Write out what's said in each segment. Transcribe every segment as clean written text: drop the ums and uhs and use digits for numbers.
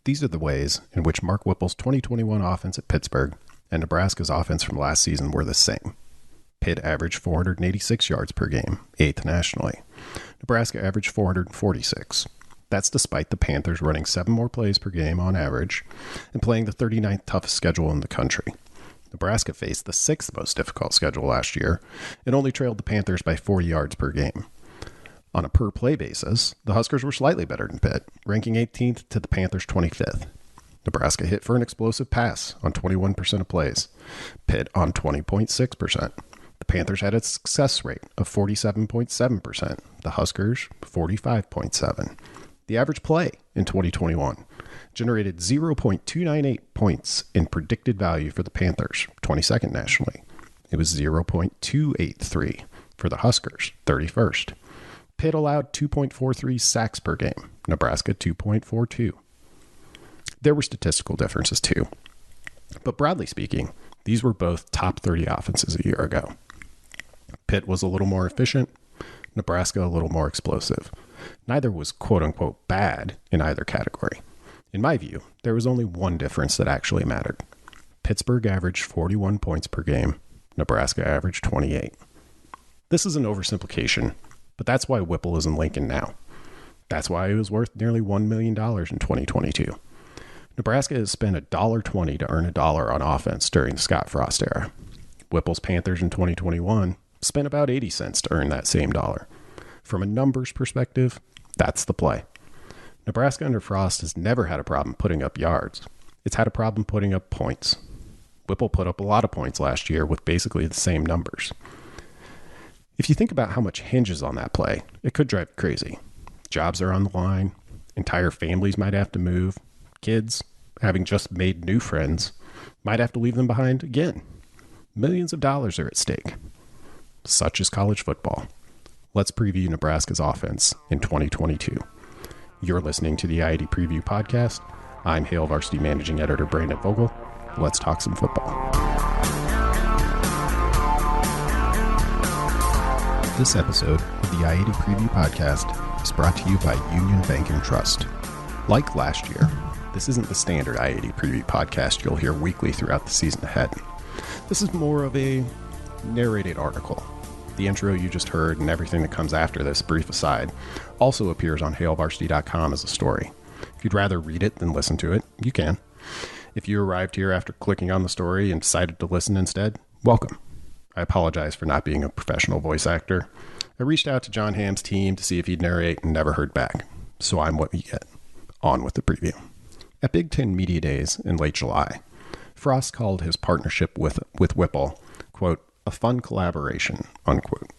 These are the ways in which Mark Whipple's 2021 offense at Pittsburgh and Nebraska's offense from last season were the same. Pitt averaged 486 yards per game, 8th nationally. Nebraska averaged 446. That's despite the Panthers running 7 more plays per game on average and playing the 39th toughest schedule in the country. Nebraska faced the 6th most difficult schedule last year and only trailed the Panthers by 40 yards per game. On a per-play basis, the Huskers were slightly better than Pitt, ranking 18th to the Panthers' 25th. Nebraska hit for an explosive pass on 21% of plays, Pitt on 20.6%. The Panthers had a success rate of 47.7%, the Huskers 45.7%. The average play in 2021 generated 0.298 points in predicted value for the Panthers, 22nd nationally. It was 0.283 for the Huskers, 31st. Pitt allowed 2.43 sacks per game, Nebraska 2.42. There were statistical differences too, but broadly speaking, these were both top 30 offenses a year ago. Pitt was a little more efficient, Nebraska a little more explosive. Neither was quote-unquote bad in either category. In my view, there was only one difference that actually mattered. Pittsburgh averaged 41 points per game, Nebraska averaged 28. This is an oversimplification, but that's why Whipple is in Lincoln now. That's why he was worth nearly $1 million in 2022. Nebraska has spent $1.20 to earn $1 on offense during the Scott Frost era. Whipple's Panthers in 2021 spent about 80 cents to earn that same dollar. From a numbers perspective, that's the play. Nebraska under Frost has never had a problem putting up yards. It's had a problem putting up points. Whipple put up a lot of points last year with basically the same numbers. If you think about how much hinges on that play, it could drive you crazy. Jobs are on the line. Entire families might have to move. Kids, having just made new friends, might have to leave them behind again. Millions of dollars are at stake. Such is college football. Let's preview Nebraska's offense in 2022. You're listening to the I-80 Preview Podcast. I'm Hale Varsity Managing Editor Brandon Vogel. Let's talk some football. This episode of the I-80 Preview Podcast is brought to you by Union Bank and Trust. Like last year, this isn't the standard I-80 Preview Podcast you'll hear weekly throughout the season ahead. This is more of a narrated article. The intro you just heard and everything that comes after this brief aside also appears on HaleVarsity.com as a story. If you'd rather read it than listen to it, you can. If you arrived here after clicking on the story and decided to listen instead, welcome. I apologize for not being a professional voice actor. I reached out to John Hamm's team to see if he'd narrate and never heard back. So I'm what you get. On with the preview. At Big Ten Media Days in late July, Frost called his partnership with Whipple, quote, a fun collaboration, unquote.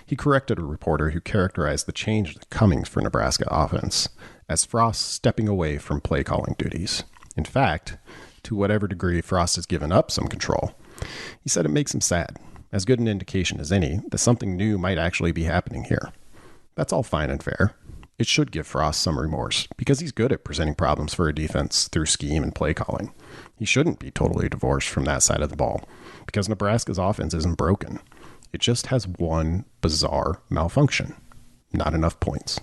He corrected a reporter who characterized the change coming for Nebraska offense as Frost stepping away from play calling duties. In fact, to whatever degree Frost has given up some control, he said it makes him sad, as good an indication as any that something new might actually be happening here. That's all fine and fair. It should give Frost some remorse, because he's good at presenting problems for a defense through scheme and play calling. He shouldn't be totally divorced from that side of the ball, because Nebraska's offense isn't broken. It just has one bizarre malfunction. Not enough points.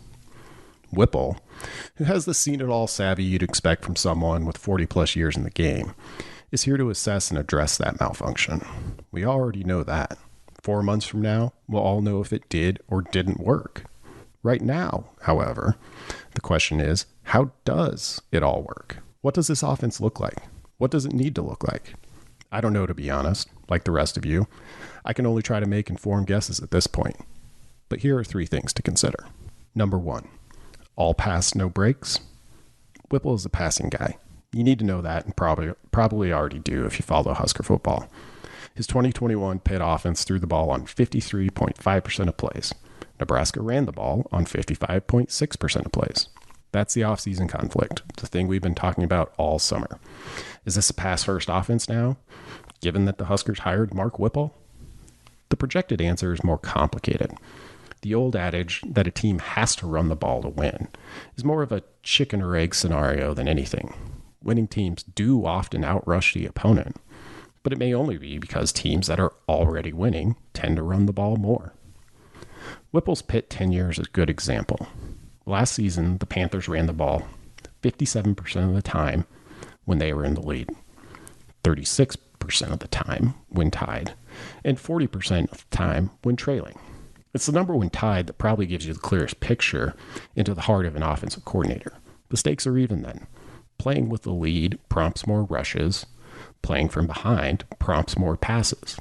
Whipple, who has the seen-it-all savvy you'd expect from someone with 40-plus years in the game, is here to assess and address that malfunction. We already know that. 4 months from now, we'll all know if it did or didn't work. Right now, however, the question is, how does it all work? What does this offense look like? What does it need to look like? I don't know, to be honest. Like the rest of you, I can only try to make informed guesses at this point. But here are 3 things to consider. Number 1, all pass, no breaks. Whipple is a passing guy. You need to know that and probably already do if you follow Husker football. His 2021 Pitt offense threw the ball on 53.5% of plays. Nebraska ran the ball on 55.6% of plays. That's the offseason conflict, the thing we've been talking about all summer. Is this a pass-first offense now, given that the Huskers hired Mark Whipple? The projected answer is more complicated. The old adage that a team has to run the ball to win is more of a chicken or egg scenario than anything. Winning teams do often outrush the opponent, but it may only be because teams that are already winning tend to run the ball more. Whipple's Pitt tenure is a good example. Last season, the Panthers ran the ball 57% of the time when they were in the lead, 36% of the time when tied, and 40% of the time when trailing. It's the number when tied that probably gives you the clearest picture into the heart of an offensive coordinator. The stakes are even then. Playing with the lead prompts more rushes. Playing from behind prompts more passes.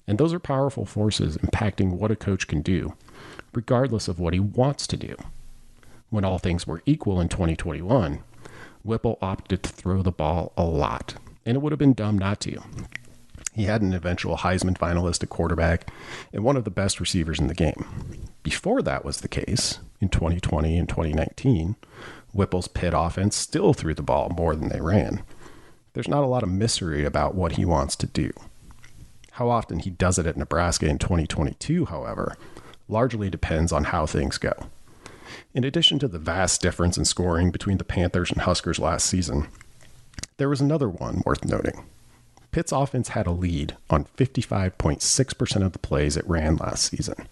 And those are powerful forces impacting what a coach can do, regardless of what he wants to do. When all things were equal in 2021, Whipple opted to throw the ball a lot, and it would have been dumb not to. He had an eventual Heisman finalist at quarterback and one of the best receivers in the game. Before that was the case, in 2020 and 2019, Whipple's Pitt offense still threw the ball more than they ran. There's not a lot of mystery about what he wants to do. How often he does it at Nebraska in 2022, however, largely depends on how things go. In addition to the vast difference in scoring between the Panthers and Huskers last season, there was another one worth noting. Pitt's offense had a lead on 55.6% of the plays it ran last season.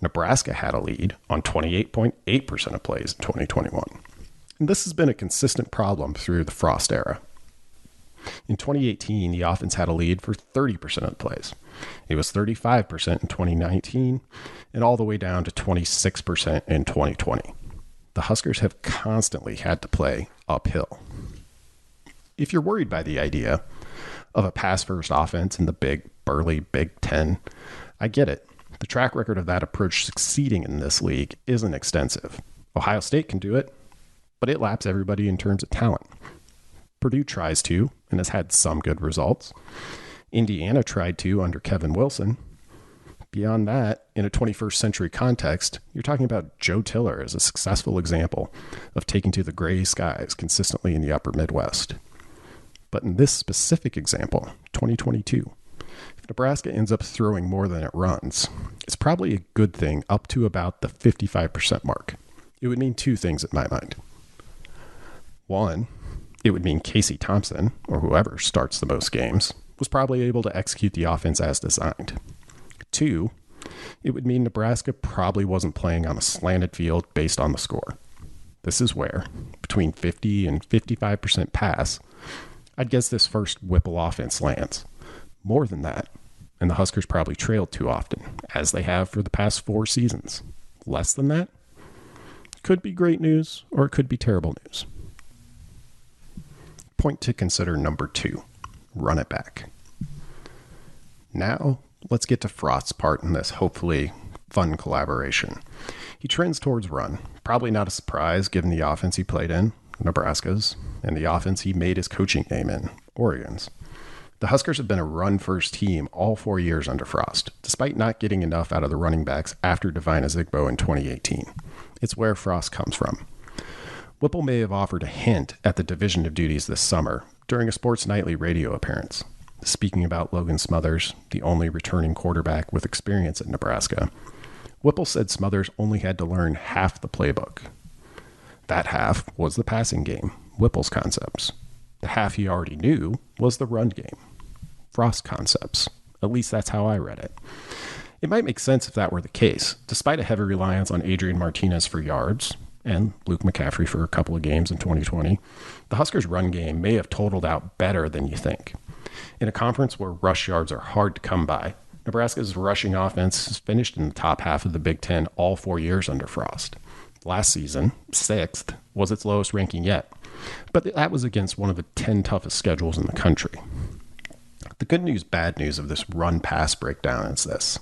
Nebraska had a lead on 28.8% of plays in 2021. And this has been a consistent problem through the Frost era. In 2018, the offense had a lead for 30% of the plays. It was 35% in 2019 and all the way down to 26% in 2020. The Huskers have constantly had to play uphill. If you're worried by the idea of a pass-first offense in the big, burly Big Ten, I get it. The track record of that approach succeeding in this league isn't extensive. Ohio State can do it, but it laps everybody in terms of talent. Purdue tries to and has had some good results. Indiana tried to under Kevin Wilson. Beyond that, in a 21st century context, you're talking about Joe Tiller as a successful example of taking to the gray skies consistently in the upper Midwest. But in this specific example, 2022, if Nebraska ends up throwing more than it runs, it's probably a good thing up to about the 55% mark. It would mean two things in my mind. One, it would mean Casey Thompson, or whoever starts the most games, was probably able to execute the offense as designed. Two, it would mean Nebraska probably wasn't playing on a slanted field based on the score. This is where, between 50 and 55% pass, I'd guess this first Whipple offense lands. More than that, and the Huskers probably trailed too often, as they have for the past 4 seasons. Less than that? Could be great news, or it could be terrible news. Point to consider number 2, run it back. Now, let's get to Frost's part in this hopefully fun collaboration. He trends towards run, probably not a surprise given the offense he played in, Nebraska's, and the offense he made his coaching name in, Oregon's. The Huskers have been a run-first team all 4 years under Frost, despite not getting enough out of the running backs after Devine Ezigbo in 2018. It's where Frost comes from. Whipple may have offered a hint at the division of duties this summer during a Sports Nightly radio appearance. Speaking about Logan Smothers, the only returning quarterback with experience at Nebraska, Whipple said Smothers only had to learn half the playbook. That half was the passing game, Whipple's concepts. The half he already knew was the run game, Frost concepts. At least that's how I read it. It might make sense if that were the case. Despite a heavy reliance on Adrian Martinez for yards, and Luke McCaffrey for a couple of games in 2020, the Huskers' run game may have totaled out better than you think. In a conference where rush yards are hard to come by, Nebraska's rushing offense has finished in the top half of the Big Ten all 4 years under Frost. Last season, 6th, was its lowest ranking yet, but that was against one of the 10 toughest schedules in the country. The good news, bad news of this run-pass breakdown is this.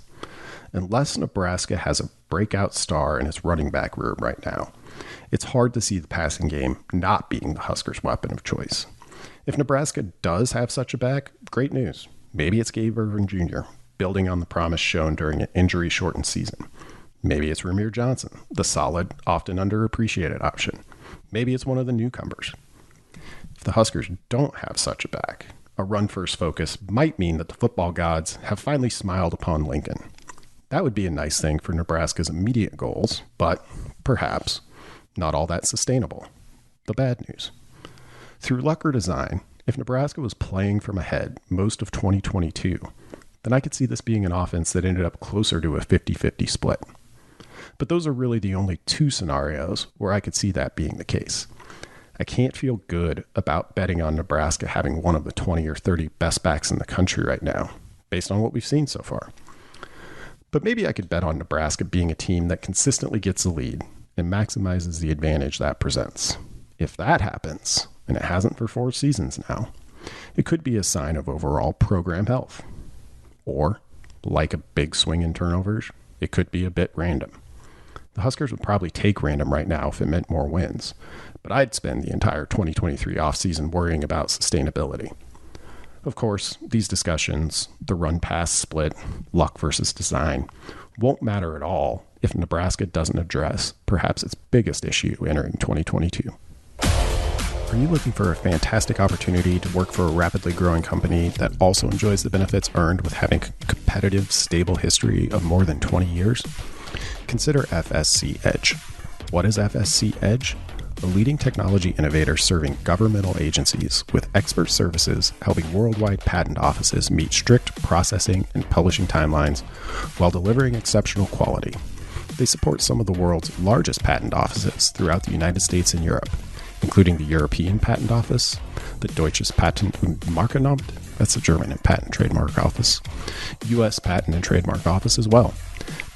Unless Nebraska has a breakout star in its running back room right now, it's hard to see the passing game not being the Huskers' weapon of choice. If Nebraska does have such a back, great news. Maybe it's Gabe Irvin Jr., building on the promise shown during an injury-shortened season. Maybe it's Ramir Johnson, the solid, often underappreciated option. Maybe it's one of the newcomers. If the Huskers don't have such a back, a run-first focus might mean that the football gods have finally smiled upon Lincoln. That would be a nice thing for Nebraska's immediate goals, but perhaps not all that sustainable. The bad news. Through luck or design, if Nebraska was playing from ahead most of 2022, then I could see this being an offense that ended up closer to a 50-50 split. But those are really the only 2 scenarios where I could see that being the case. I can't feel good about betting on Nebraska having one of the 20 or 30 best backs in the country right now, based on what we've seen so far. But maybe I could bet on Nebraska being a team that consistently gets the lead and maximizes the advantage that presents. If that happens, and it hasn't for 4 seasons now, it could be a sign of overall program health. Or, like a big swing in turnovers, it could be a bit random. The Huskers would probably take random right now if it meant more wins, but I'd spend the entire 2023 offseason worrying about sustainability. Of course, these discussions, the run-pass split, luck versus design, won't matter at all if Nebraska doesn't address perhaps its biggest issue entering 2022. Are you looking for a fantastic opportunity to work for a rapidly growing company that also enjoys the benefits earned with having a competitive, stable history of more than 20 years? Consider FSC Edge. What is FSC Edge? A leading technology innovator serving governmental agencies with expert services helping worldwide patent offices meet strict processing and publishing timelines while delivering exceptional quality. They support some of the world's largest patent offices throughout the United States and Europe, including the European Patent Office, the Deutsches Patent- und Markenamt, that's the German Patent and Trademark Office, U.S. Patent and Trademark Office as well.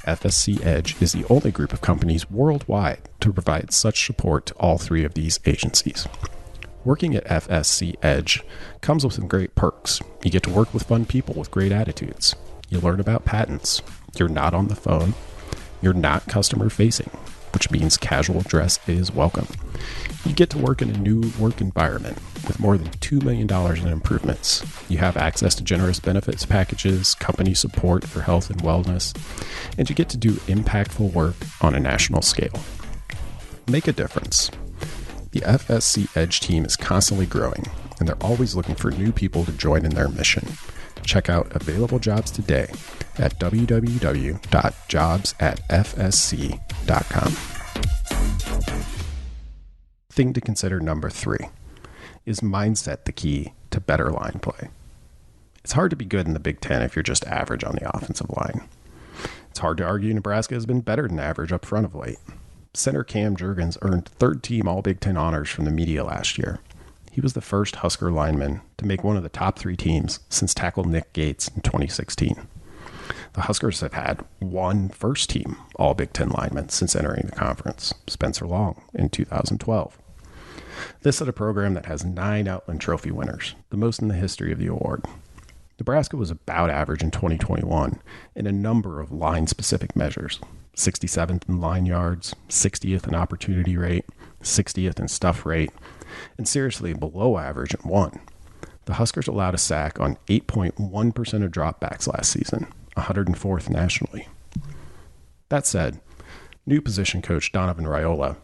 FSC Edge is the only group of companies worldwide to provide such support to all 3 of these agencies. Working at FSC Edge comes with some great perks. You get to work with fun people with great attitudes. You learn about patents. You're not on the phone. You're not customer facing, which means casual dress is welcome. You get to work in a new work environment with more than $2 million in improvements. You have access to generous benefits packages, company support for health and wellness, and you get to do impactful work on a national scale. Make a difference. The FSC Edge team is constantly growing, and they're always looking for new people to join in their mission. Check out available jobs today at www.jobs@fsc.com. Thing to consider number 3. Is mindset the key to better line play? It's hard to be good in the Big Ten if you're just average on the offensive line. It's hard to argue Nebraska has been better than average up front of late. Center Cam Jurgens earned 3rd team All-Big Ten honors from the media last year. He was the first Husker lineman to make one of the top 3 teams since tackle Nick Gates in 2016. The Huskers have had 1 first-team All-Big Ten lineman since entering the conference, Spencer Long, in 2012. This at a program that has 9 Outland Trophy winners, the most in the history of the award. Nebraska was about average in 2021 in a number of line-specific measures: 67th in line yards, 60th in opportunity rate, 60th in stuff rate, and seriously below average in 1. The Huskers allowed a sack on 8.1% of dropbacks last season, 104th nationally. That said, new position coach Donovan Raiola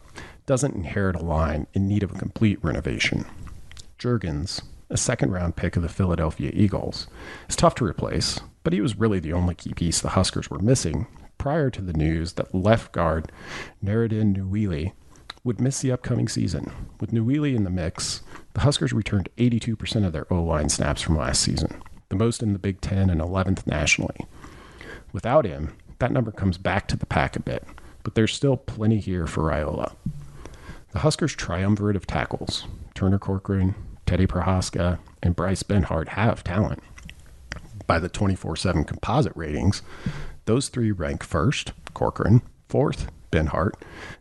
doesn't inherit a line in need of a complete renovation. Jurgens, a 2nd-round pick of the Philadelphia Eagles, is tough to replace, but he was really the only key piece the Huskers were missing prior to the news that left guard Neradin Nuwili would miss the upcoming season. With Nuwili in the mix, the Huskers returned 82% of their O-line snaps from last season, the most in the Big Ten and 11th nationally. Without him, that number comes back to the pack a bit, but there's still plenty here for Raiola. The Huskers' triumvirate of tackles, Turner Corcoran, Teddy Prohaska, and Bryce Benhart, have talent. By the 24/7 composite ratings, those 3 rank 1st, Corcoran, 4th, Benhart,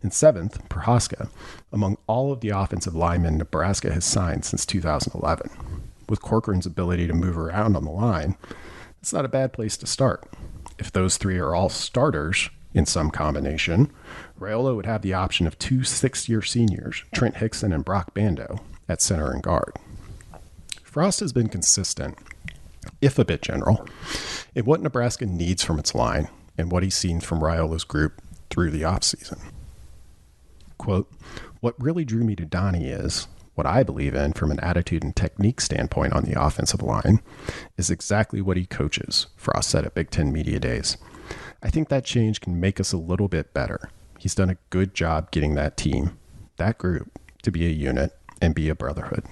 and 7th, Prohaska, among all of the offensive linemen Nebraska has signed since 2011. With Corcoran's ability to move around on the line, it's not a bad place to start. If those 3 are all starters in some combination, Raiola would have the option of 2 sixth-year seniors, Trent Hickson and Brock Bando, at center and guard. Frost has been consistent, if a bit general, in what Nebraska needs from its line and what he's seen from Raiola's group through the offseason. Quote, "What really drew me to Donnie is, what I believe in from an attitude and technique standpoint on the offensive line, is exactly what he coaches," Frost said at Big Ten Media Days. "I think that change can make us a little bit better. He's done a good job getting that team, that group, to be a unit and be a brotherhood."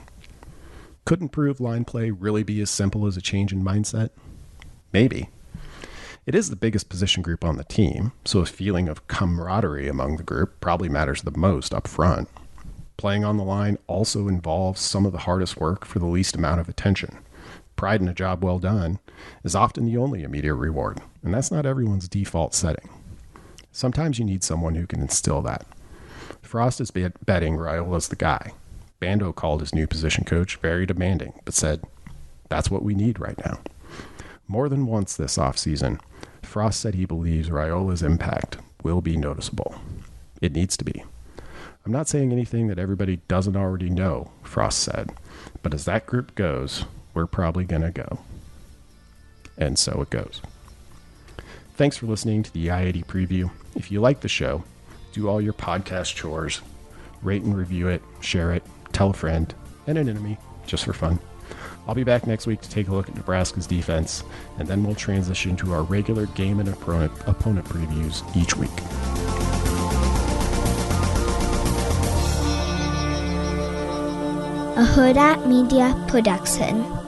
Could improved line play really be as simple as a change in mindset? Maybe. It is the biggest position group on the team, so a feeling of camaraderie among the group probably matters the most up front. Playing on the line also involves some of the hardest work for the least amount of attention. Pride in a job well done is often the only immediate reward, and that's not everyone's default setting. Sometimes you need someone who can instill that. Frost is betting Raiola's the guy. Bando called his new position coach very demanding, but said, "That's what we need right now." More than once this offseason, Frost said he believes Raiola's impact will be noticeable. It needs to be. "I'm not saying anything that everybody doesn't already know," Frost said, "but as that group goes, we're probably going to go." And so it goes. Thanks for listening to the I-80 preview. If you like the show, do all your podcast chores, rate and review it, share it, tell a friend and an enemy, just for fun. I'll be back next week to take a look at Nebraska's defense, and then we'll transition to our regular game and opponent previews each week. A Hurrdat Media Production.